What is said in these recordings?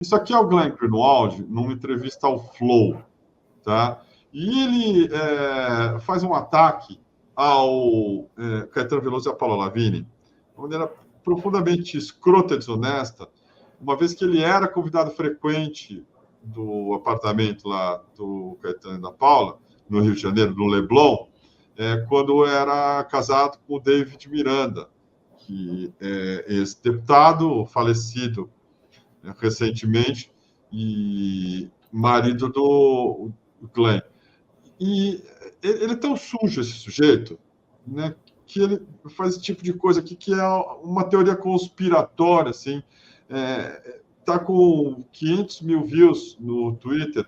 Isso aqui é o Glenn Greenwald, numa entrevista ao Flow, tá? E ele faz um ataque ao Caetano Veloso e a Paula Lavigne, de uma maneira profundamente escrota e desonesta, uma vez que ele era convidado frequente do apartamento lá do Caetano e da Paula, no Rio de Janeiro, no Leblon, quando era casado com o David Miranda, que é esse deputado falecido recentemente e marido do Glenn. E ele é tão sujo, esse sujeito, né, que ele faz esse tipo de coisa aqui, que é uma teoria conspiratória, assim. Está com 500 mil views no Twitter,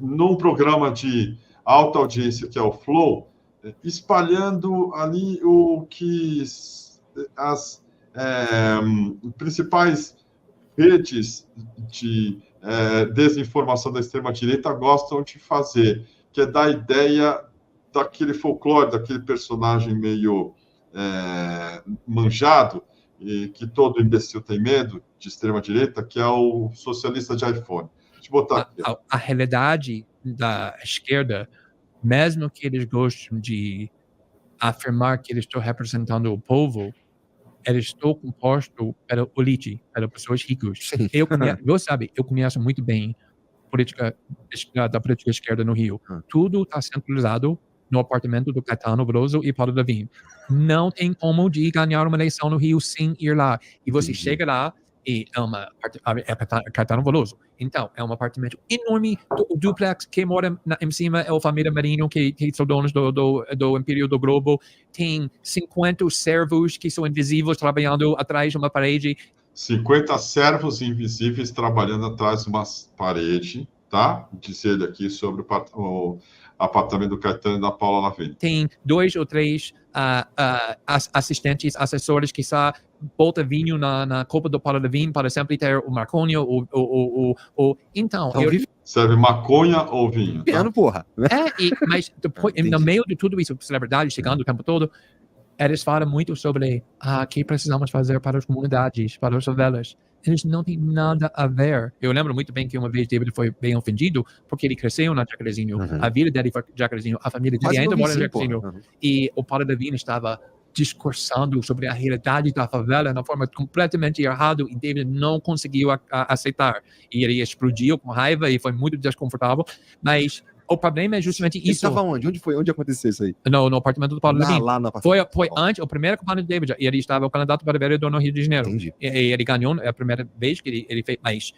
num programa de alta audiência, que é o Flow, espalhando ali o que as principais redes de desinformação da extrema-direita gostam de fazer, que é dar ideia daquele folclore, daquele personagem meio manjado, e que todo imbecil tem medo, de extrema-direita, que é o socialista de iPhone. Deixa eu botar aqui. A realidade da esquerda, mesmo que eles gostem de afirmar que eles estão representando o povo, eles estão compostos pela elite, pelas pessoas ricas. Eu conheço muito bem da política esquerda no Rio. Tudo está centralizado no apartamento do Caetano Veloso e Paulo Lavigne. Não tem como de ganhar uma eleição no Rio sem ir lá. E você chega lá e é Caetano Veloso. Então, é um apartamento enorme, o duplex, que mora em cima é a família Marinho, que são donos do Império do Globo. Tem 50 servos que são invisíveis trabalhando atrás de uma parede. 50 servos invisíveis trabalhando atrás de uma parede, tá? Disse ele aqui sobre o apartamento do Caetano e da Paula Lavigne. Tem 2 ou 3 assistentes, assessores que só botam vinho na copa do Paulo Lavigne para sempre ter o Marconi, então... Serve maconha ou vinho? Piano, porra. Mas depois, no meio de tudo isso, celebridade chegando o tempo todo, eles falam muito sobre o que precisamos fazer para as comunidades, para as favelas. Eles não têm nada a ver. Eu lembro muito bem que uma vez David foi bem ofendido porque ele cresceu na Jacarezinho. A vida dele foi Jacarezinho, a família dele ainda mora na Jacarezinho. E o Paulo Lavigne estava discursando sobre a realidade da favela de uma forma completamente errada e David não conseguiu aceitar. E ele explodiu com raiva e foi muito desconfortável. Mas o problema é justamente isso. Ele estava onde? Onde aconteceu isso aí? No apartamento do Paulo Lavigne. Lá no apartamento. Foi antes, o primeiro campanha de David, e ele estava o candidato para vereador no Rio de Janeiro. Entendi. E ele ganhou, é a primeira vez que ele fez, mas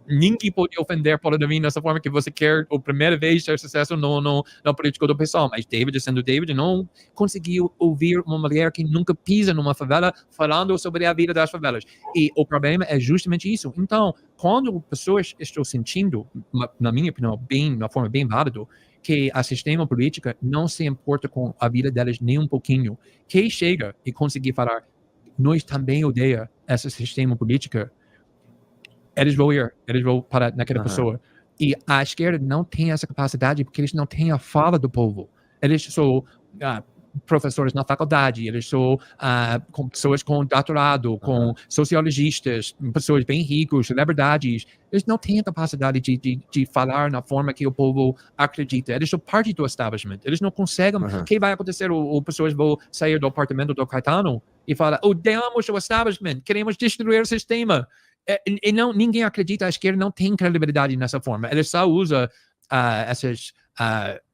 ninguém pode ofender Paulo Lavigne dessa forma que você quer a primeira vez ter sucesso no político do pessoal. Mas David, sendo David, não conseguiu ouvir uma mulher que nunca pisa numa favela falando sobre a vida das favelas. E o problema é justamente isso. Então, quando pessoas estão sentindo, na minha opinião, de uma forma bem válida, que a sistema política não se importa com a vida delas nem um pouquinho, quem chega e conseguir falar, nós também odeia esse sistema político, eles vão parar naquela pessoa. E a esquerda não tem essa capacidade porque eles não têm a fala do povo. Eles são professores na faculdade, eles são com pessoas com doutorado, com sociologistas, pessoas bem ricas, celebridades. Eles não têm a capacidade de falar na forma que o povo acredita. Eles são parte do establishment. Eles não conseguem. O que vai acontecer? Ou pessoas vão sair do apartamento do Caetano e falar, odiamos o establishment, queremos destruir o sistema. E ninguém acredita, a esquerda não tem credibilidade nessa forma. Ele só usa essas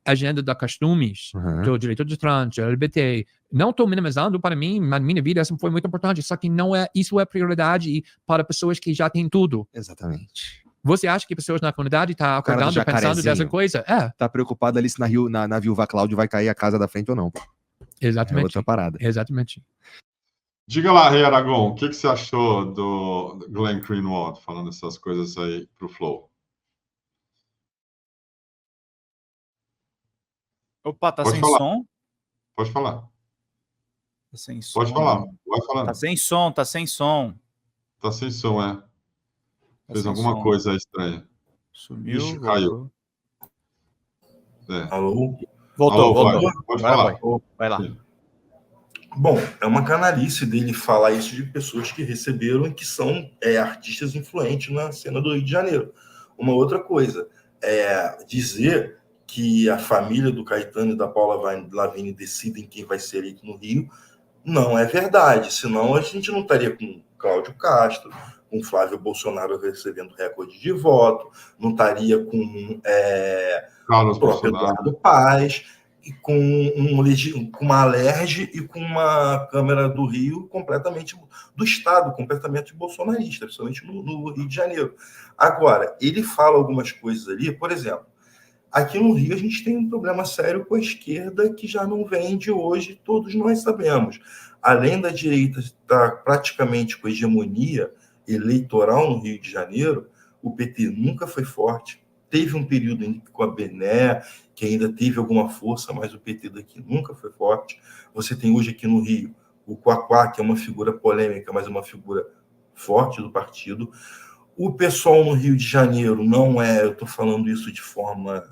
agendas de costumes, do direito de trans, LGBT. Não estou minimizando, para mim, na minha vida, isso foi muito importante, só que isso é prioridade para pessoas que já têm tudo. Exatamente. Você acha que pessoas na comunidade estão acordando pensando dessa coisa? Tá preocupado ali se na Viúva Cláudio vai cair a casa da frente ou não. Exatamente. É outra parada. Exatamente. Diga lá, Rei Aragão, o que você achou do Glenn Greenwald falando essas coisas aí pro Flow? Opa, tá sem som? Pode falar. Tá sem som. Pode falar, vai falando. Tá sem som, tá sem som. Tá sem som, é. Tá Fez sem alguma som. coisa estranha. Sumiu, Ixi, caiu. Alô? Voltou, Alô, voltou. Pode falar. Vai lá. Bom, é uma canalice dele falar isso de pessoas que receberam e que são artistas influentes na cena do Rio de Janeiro. Uma outra coisa, dizer que a família do Caetano e da Paula Lavigne decidem quem vai ser eleito no Rio, não é verdade, senão a gente não estaria com Cláudio Castro, com Flávio Bolsonaro recebendo recorde de voto, não estaria com Carlos o próprio Bolsonaro. Eduardo Paes, e com uma Alerj e com uma Câmara do Rio completamente do Estado, completamente bolsonarista, principalmente no Rio de Janeiro. Agora, ele fala algumas coisas ali, por exemplo, aqui no Rio a gente tem um problema sério com a esquerda que já não vem de hoje, todos nós sabemos. Além da direita estar praticamente com hegemonia eleitoral no Rio de Janeiro, o PT nunca foi forte. Teve um período com a Bené, que ainda teve alguma força, mas o PT daqui nunca foi forte. Você tem hoje aqui no Rio o Quaquá, que é uma figura polêmica, mas é uma figura forte do partido. O pessoal no Rio de Janeiro não eu estou falando isso de forma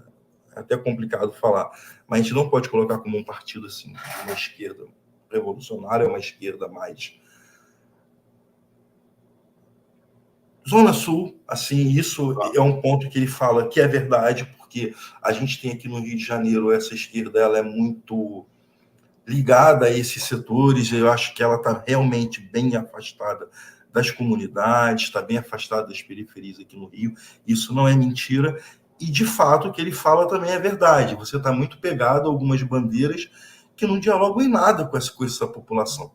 até complicado falar, mas a gente não pode colocar como um partido assim, uma esquerda revolucionária, uma esquerda mais Zona Sul, assim, isso é um ponto que ele fala que é verdade, porque a gente tem aqui no Rio de Janeiro essa esquerda, ela é muito ligada a esses setores, eu acho que ela está realmente bem afastada das comunidades, está bem afastada das periferias aqui no Rio, isso não é mentira, e de fato o que ele fala também é verdade, você está muito pegado a algumas bandeiras que não dialogam em nada com essa população,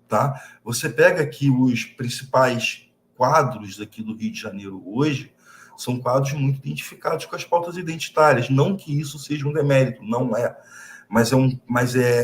tá? Você pega aqui os principais quadros aqui do Rio de Janeiro hoje, são quadros muito identificados com as pautas identitárias, não que isso seja um demérito, não é, mas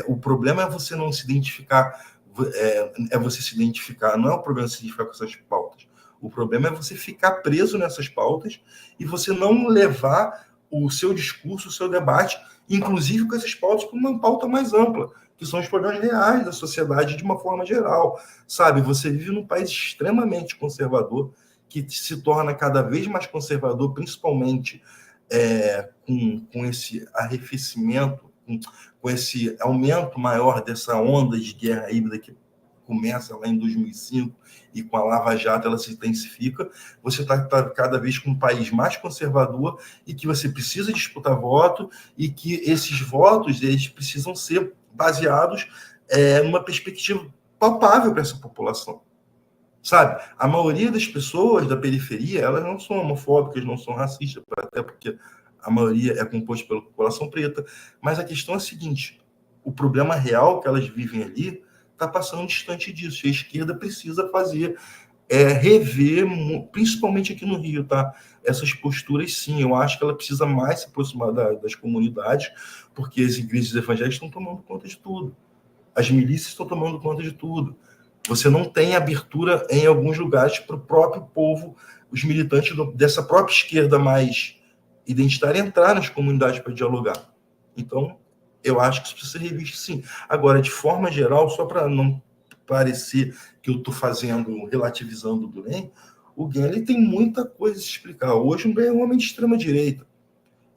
o problema é você não se identificar, você se identificar, não é o problema se identificar com essas pautas, o problema é você ficar preso nessas pautas e você não levar o seu discurso, o seu debate, inclusive com essas pautas, para uma pauta mais ampla, que são os problemas reais da sociedade de uma forma geral, sabe? Você vive num país extremamente conservador, que se torna cada vez mais conservador, principalmente com esse arrefecimento, com esse aumento maior dessa onda de guerra híbrida que começa lá em 2005 e com a Lava Jato ela se intensifica, você está cada vez com um país mais conservador e que você precisa disputar voto e que esses votos eles precisam ser baseados numa perspectiva palpável para essa população. Sabe? A maioria das pessoas da periferia, elas não são homofóbicas, não são racistas, até porque a maioria é composta pela população preta, mas a questão é a seguinte, o problema real que elas vivem ali está passando distante disso, e a esquerda precisa fazer, rever, principalmente aqui no Rio, tá? Essas posturas, sim, eu acho que ela precisa mais se aproximar das comunidades, porque as igrejas evangélicas estão tomando conta de tudo, as milícias estão tomando conta de tudo, você não tem abertura em alguns lugares para o próprio povo, os militantes dessa própria esquerda mais identitária entrar nas comunidades para dialogar. Então, eu acho que isso precisa ser revisto, sim. Agora, de forma geral, só para não parecer que eu estou relativizando o Gulen, o Gulen tem muita coisa a explicar. Hoje, o Gulen é um homem de extrema-direita.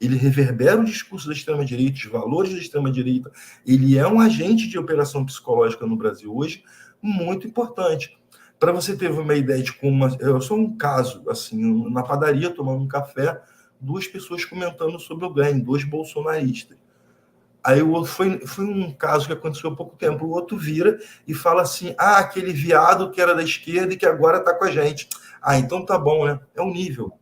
Ele reverbera o discurso da extrema-direita, os valores da extrema-direita. Ele é um agente de operação psicológica no Brasil hoje, muito importante. Para você ter uma ideia de como... Eu sou um caso, assim, na padaria, tomando um café, 2 pessoas comentando sobre o Gulen, 2 bolsonaristas. Aí o outro foi um caso que aconteceu há pouco tempo. O outro vira e fala assim, aquele viado que era da esquerda e que agora está com a gente. Então tá bom, né? É o nível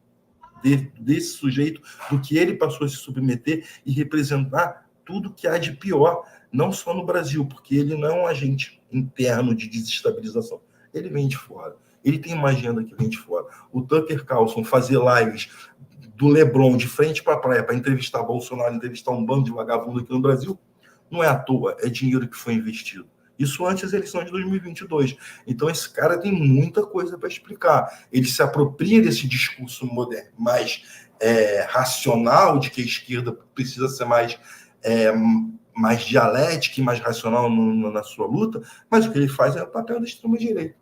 desse sujeito, do que ele passou a se submeter e representar tudo que há de pior, não só no Brasil, porque ele não é um agente interno de desestabilização. Ele vem de fora. Ele tem uma agenda que vem de fora. O Tucker Carlson fazer lives do Leblon de frente para a praia para entrevistar Bolsonaro, entrevistar um bando de vagabundo aqui no Brasil, não é à toa, é dinheiro que foi investido. Isso antes das eleições de 2022. Então, esse cara tem muita coisa para explicar. Ele se apropria desse discurso moderno, mais racional, de que a esquerda precisa ser mais dialética e mais racional na sua luta, mas o que ele faz é o papel da extrema-direita.